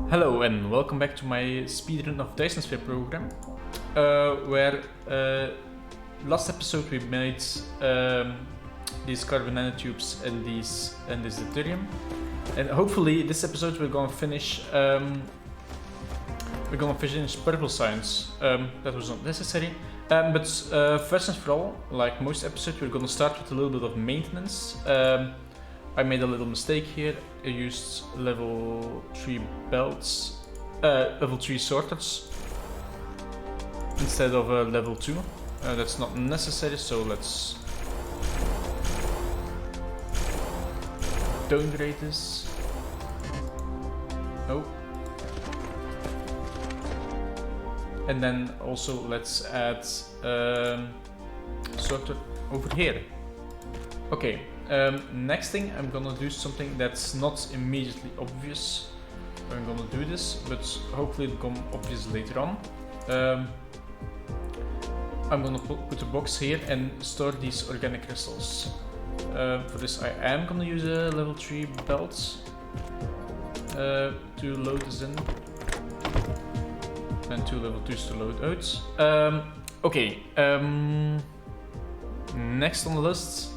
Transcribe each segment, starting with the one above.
Hello and welcome back to my speedrun of Dyson Sphere Program, where last episode we made these carbon nanotubes and this deuterium, and hopefully this episode we're gonna finish purple science. That was not necessary, but first and for all, like most episodes, we're gonna start with a little bit of maintenance. I made a little mistake here. I used level 3 belts, level 3 sorters instead of level 2. That's not necessary, so let's downgrade this. Oh. And then also let's add sorter over here. Okay. Next thing, I'm gonna do something that's not immediately obvious. I'm gonna do this, but hopefully it'll become obvious later on. I'm gonna put a box here and store these organic crystals. For this, I am gonna use a level 3 belt to load this in, and 2 level 2s to load out. Okay. Next on the list.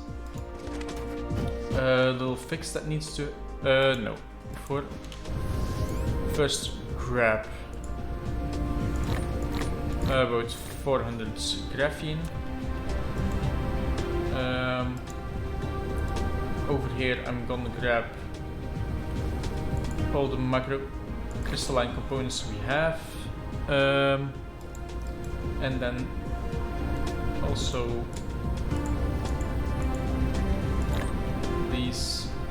Little fix that needs to no. Before first grab about 400 graphene. Over here I'm gonna grab all the macro crystalline components we have, and then also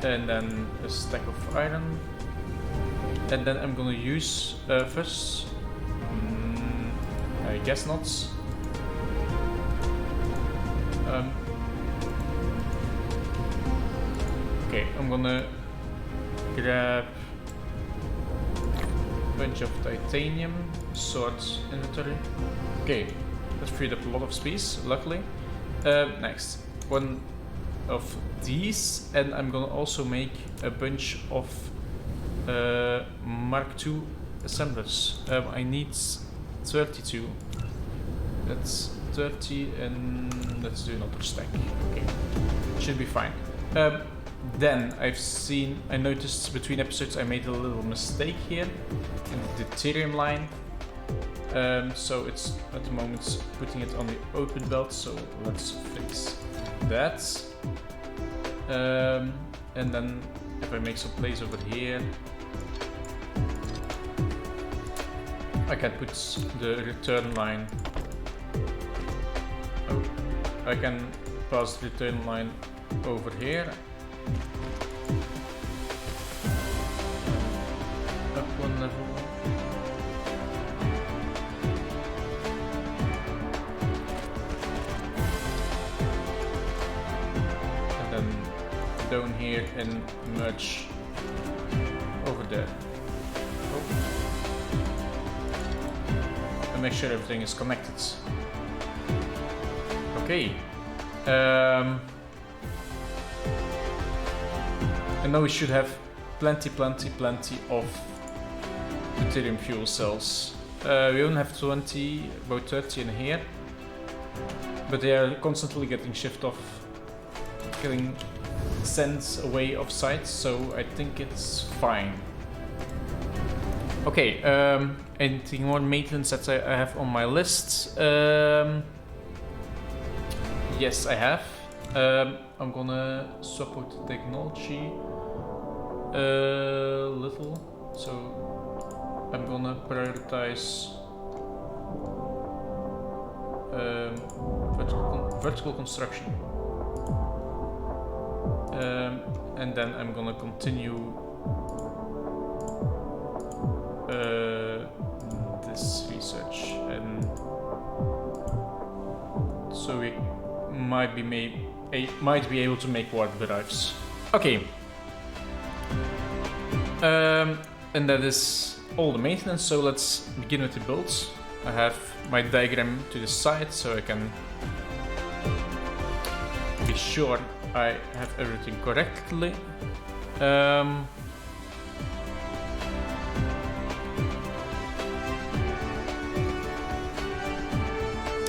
and then a stack of iron, and then I'm gonna use first I guess not. Okay, I'm gonna grab a bunch of titanium, sword inventory. Okay, that freed up a lot of space, luckily. Next, one of these, and I'm gonna also make a bunch of Mark II assemblers. I need 32. That's 30, and let's do another stack. Okay, should be fine. Then I noticed between episodes I made a little mistake here in the deuterium line. So it's at the moment putting it on the open belt, so let's fix that. And then if I make some place over here, I can put the return line. Oh, I can pass the return line over here. Up one level. Down here and merge over there. Oh. And make sure everything is connected. Okay. And now we should have plenty of deuterium fuel cells. We only have 20, about 30 in here, but they are constantly getting shift off, getting sent away off site, so I think it's fine. Okay, anything more maintenance that I have on my list? Yes, I have. I'm gonna swap out the technology a little, so I'm gonna prioritize vertical construction. And then I'm gonna continue this research, and so we might be able to make warp drives. Okay. And that is all the maintenance. So let's begin with the builds. I have my diagram to the side, so I can be sure I have everything correctly.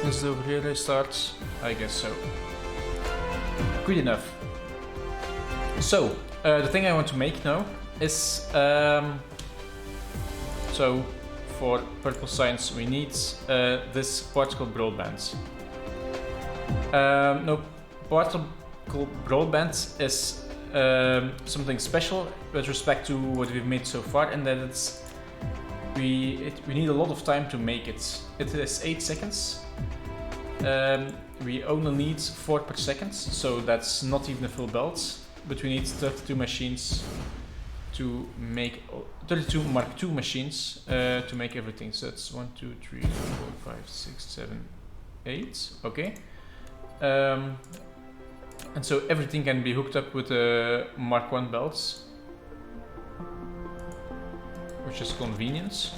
Does the overlay start? I guess so. Good enough. So, the thing I want to make now is, so for particle science we need this particle broadband. No, particle broadband is something special with respect to what we've made so far, and that it's we need a lot of time to make it. It is 8 seconds. We only need 4 per second, so that's not even a full belt. But we need 32 machines to make 32 Mark II machines to make everything. So that's 1, 2, 3, 4, 5, 6, 7, 8. Okay. And so everything can be hooked up with Mark I belts, which is convenient.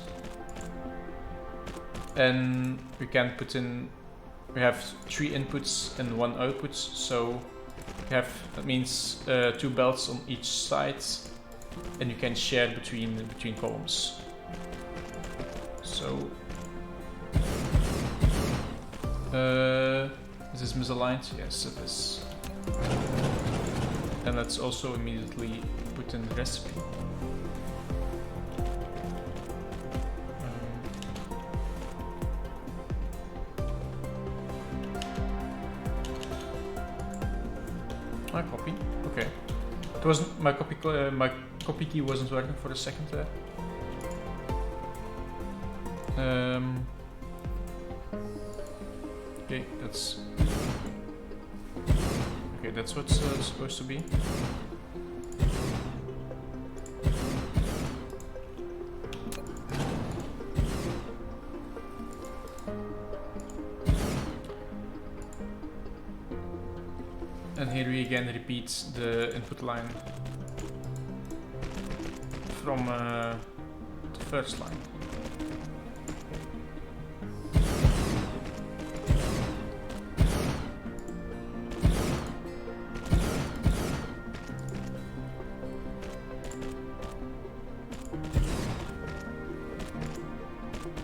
And we can put in. We have 3 inputs and 1 output, so that means 2 belts on each side, and you can share between columns. So is this misaligned? Yes, it is. And let's also immediately put in the recipe. My copy. Okay. It wasn't my copy. My copy key wasn't working for a second there. Okay, that's. Okay, that's what's supposed to be. And here we again repeat the input line from the first line.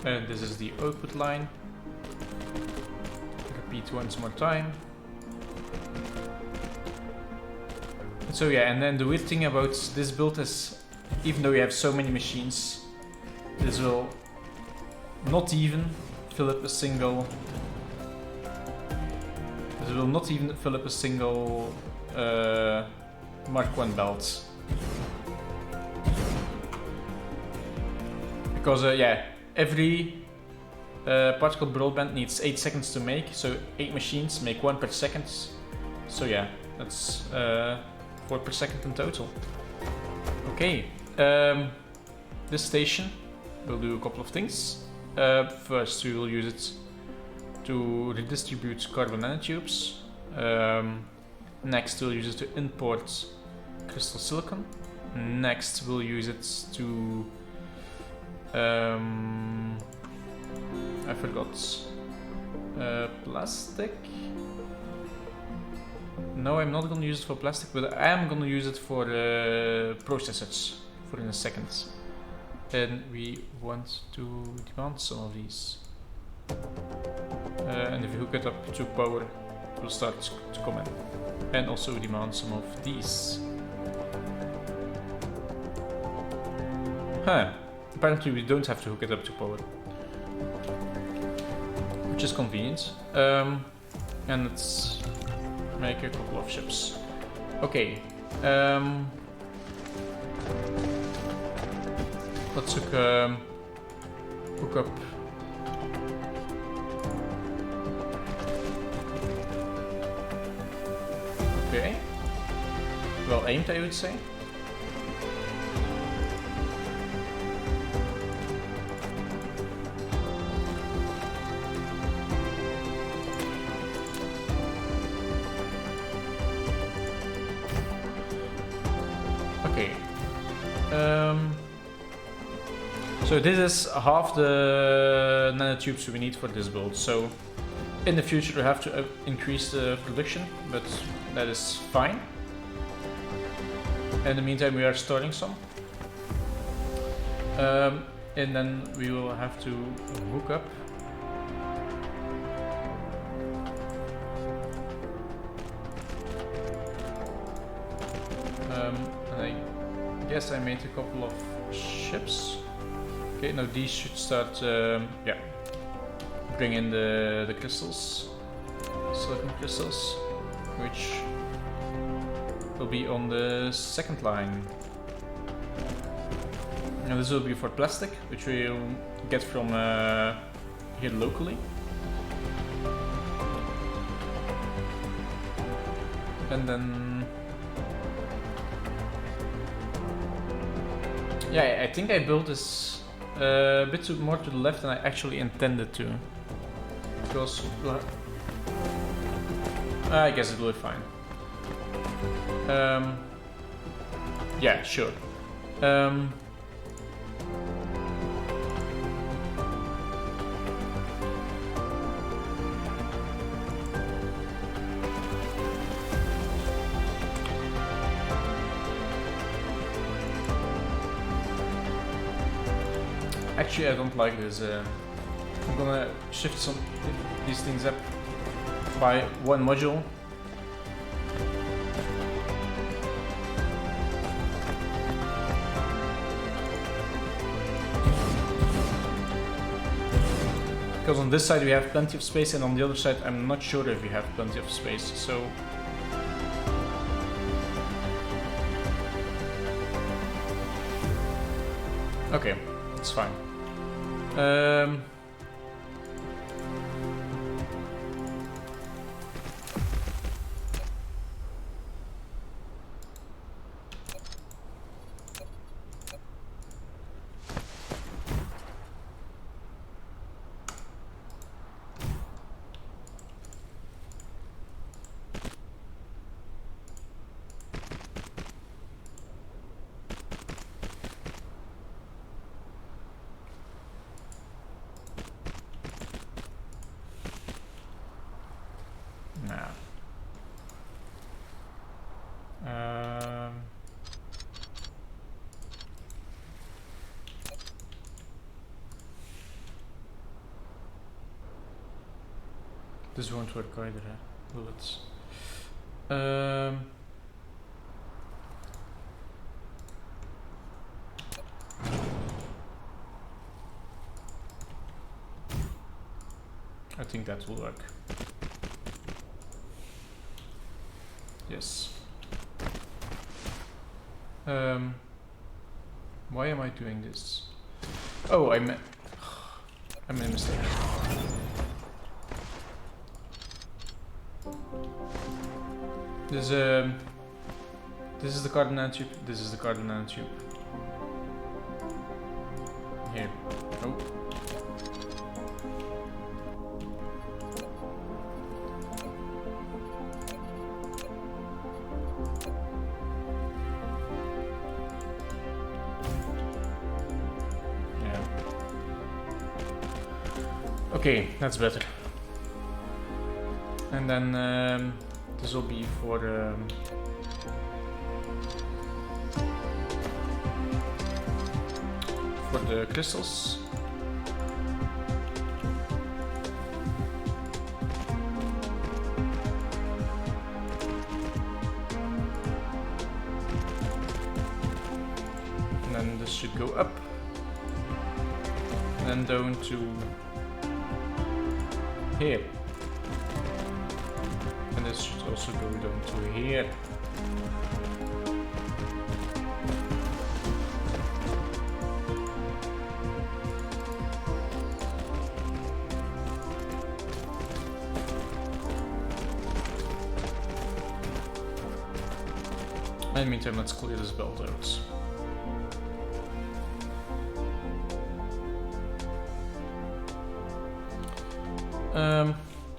And this is the output line. Repeat once more time. So yeah, and then the weird thing about this build is, even though we have so many machines, this will not even fill up a single. This will not even fill up a single Mark I belt. Because yeah, every particle broadband needs 8 seconds to make, so 8 machines make 1 per second. So yeah, that's 4 per second in total. Okay, this station will do a couple of things. First, we will use it to redistribute carbon nanotubes. Next, we'll use it to import crystal silicon. Next, we'll use it to I forgot. Plastic. No, I'm not going to use it for plastic, but I am going to use it for processors for in a second. And we want to demand some of these. And if you hook it up to power, it will start to come in. And also demand some of these. Huh. Apparently we don't have to hook it up to power. Which is convenient. And let's make a couple of ships. Okay. Let's hook up. Okay. Well aimed, I would say. Okay. So this is half the nanotubes we need for this build. So in the future we have to increase the production, but that is fine. In the meantime we are storing some. And then we will have to hook up guess I made a couple of ships. Okay, now these should start, yeah, bring in the crystals, silicon crystals, which will be on the second line. And this will be for plastic, which we'll get from here locally. And then, yeah, I think I built this a bit more to the left than I actually intended to. Because, I guess it will be fine. Yeah, sure. Actually, I don't like this. I'm gonna shift some these things up by one module. Because on this side we have plenty of space, and on the other side I'm not sure if we have plenty of space, so... Okay, it's fine. This won't work either, huh? Bullets. I think that will work. Yes. Why am I doing this? Oh, I made a mistake. This is the carbon nanotube. This is the carbon nanotube. Here. Oh. Yeah. Okay, that's better. And then this will be for the crystals. And then this should go up. And then down to here. And this should also go down to here. In the meantime, let's clear this belt out.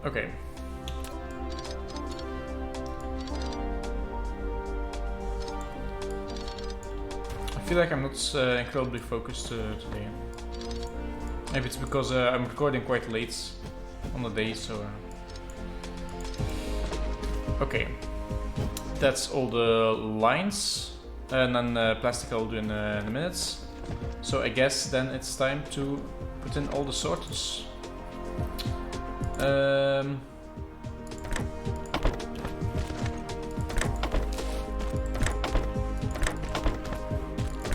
Okay. I feel like I'm not incredibly focused today. Maybe it's because I'm recording quite late on the day, so... Okay. That's all the lines, and then plastic I'll do in a minute. So I guess then it's time to put in all the sorters.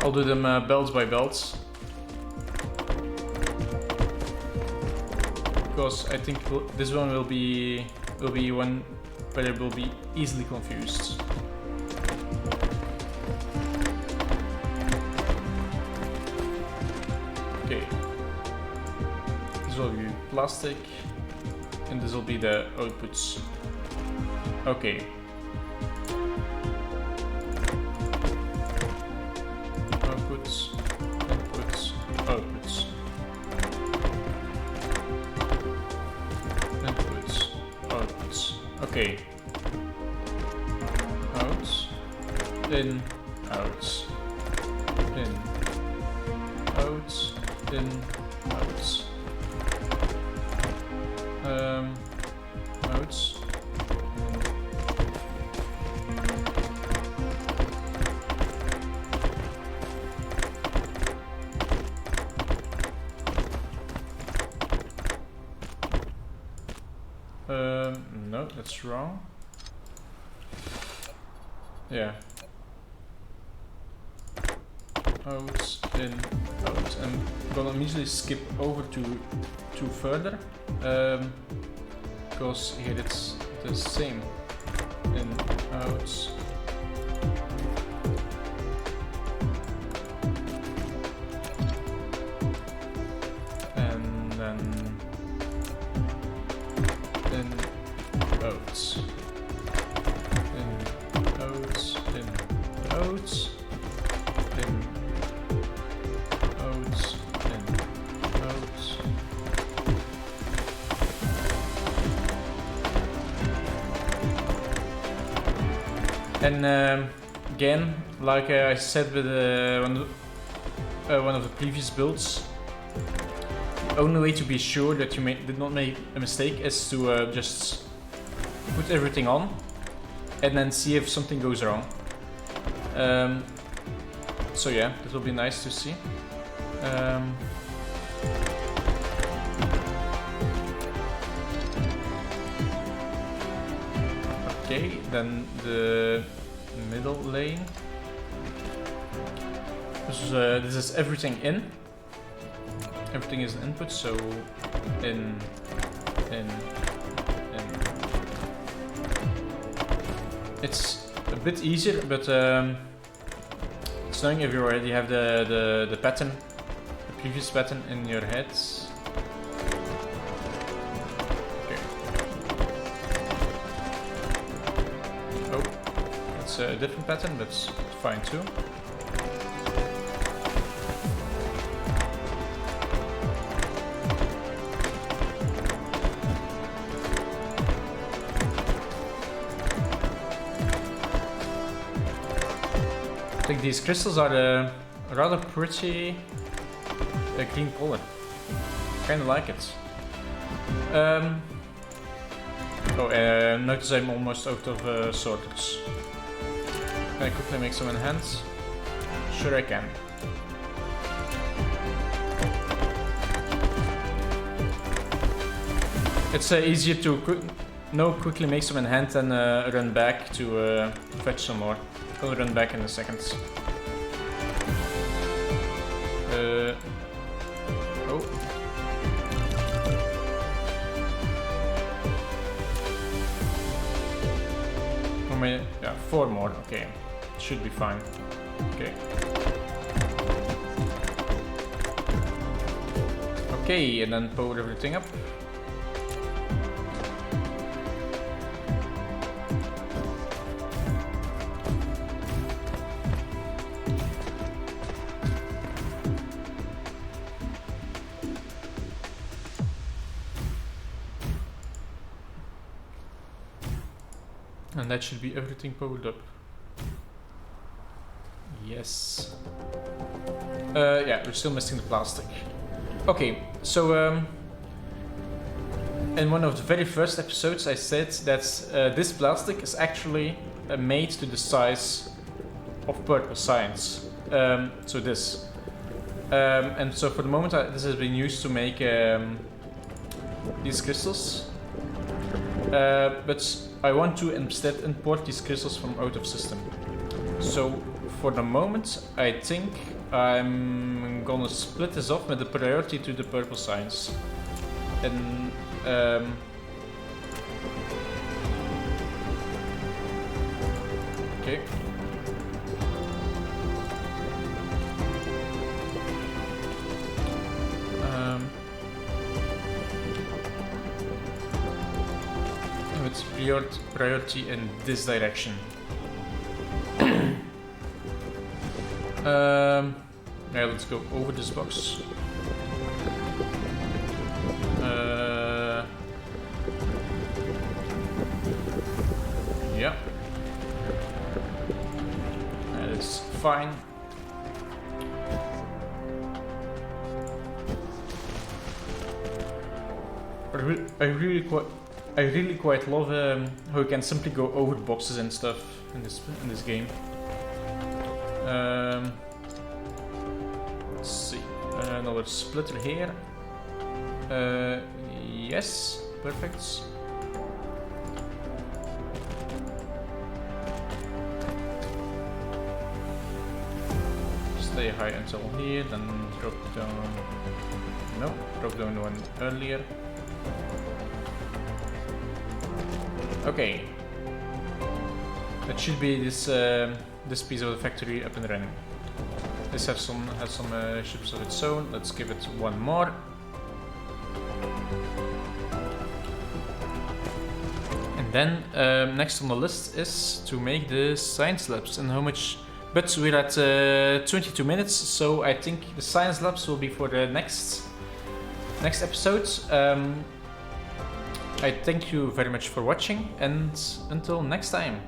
I'll do them belts by belts. Because I think this one will be one where it will be easily confused. Okay. This will be plastic, and this will be the outputs. Okay. Outputs, inputs, outputs. Inputs, outputs. Okay. Outs, in, outs, in, outs, in, outs. Outs. No, that's wrong. Yeah. Out, in, out. I'm gonna immediately skip over to further. Because here it's the same. In, out. And then in, out. In, out, in, out. In, out, in, out. And again, like I said with one of the previous builds, the only way to be sure that you did not make a mistake is to just put everything on and then see if something goes wrong. So yeah, that will be nice to see. Okay, then the middle lane. This is everything in. Everything is an input, so in. It's a bit easier, but it's annoying if you already have the pattern, the previous pattern in your head. It's a different pattern, but it's fine too. I think these crystals are a rather pretty green color. Kinda like it. Notice I'm almost out of sorters. Can I quickly make some in hands? Sure I can. It's easier to quickly make some in hand than run back to fetch some more. I'll run back in a second. Yeah, 4 more, okay. Should be fine. Okay. Okay, and then power everything up. And that should be everything powered up. Yes. Yeah, we're still missing the plastic. Okay, so in one of the very first episodes I said that this plastic is actually made to the size of purple science. So this. And so for the moment this has been used to make these crystals. But I want to instead import these crystals from out of system. So for the moment, I think I'm gonna split this off with the priority to the purple signs. And okay. With priority in this direction. Yeah, let's go over this box. Yeah. That is fine. I really quite love how you can simply go over boxes and stuff in this game. Let's see, another splitter here. Yes, perfect. Stay high until here, then drop down. No, drop down one earlier. Okay, that should be this piece of the factory up and running. This has some ships of its own. Let's give it one more. And then next on the list is to make the science labs. And how much? But we're at 22 minutes, so I think the science labs will be for the next episode. I thank you very much for watching, and until next time.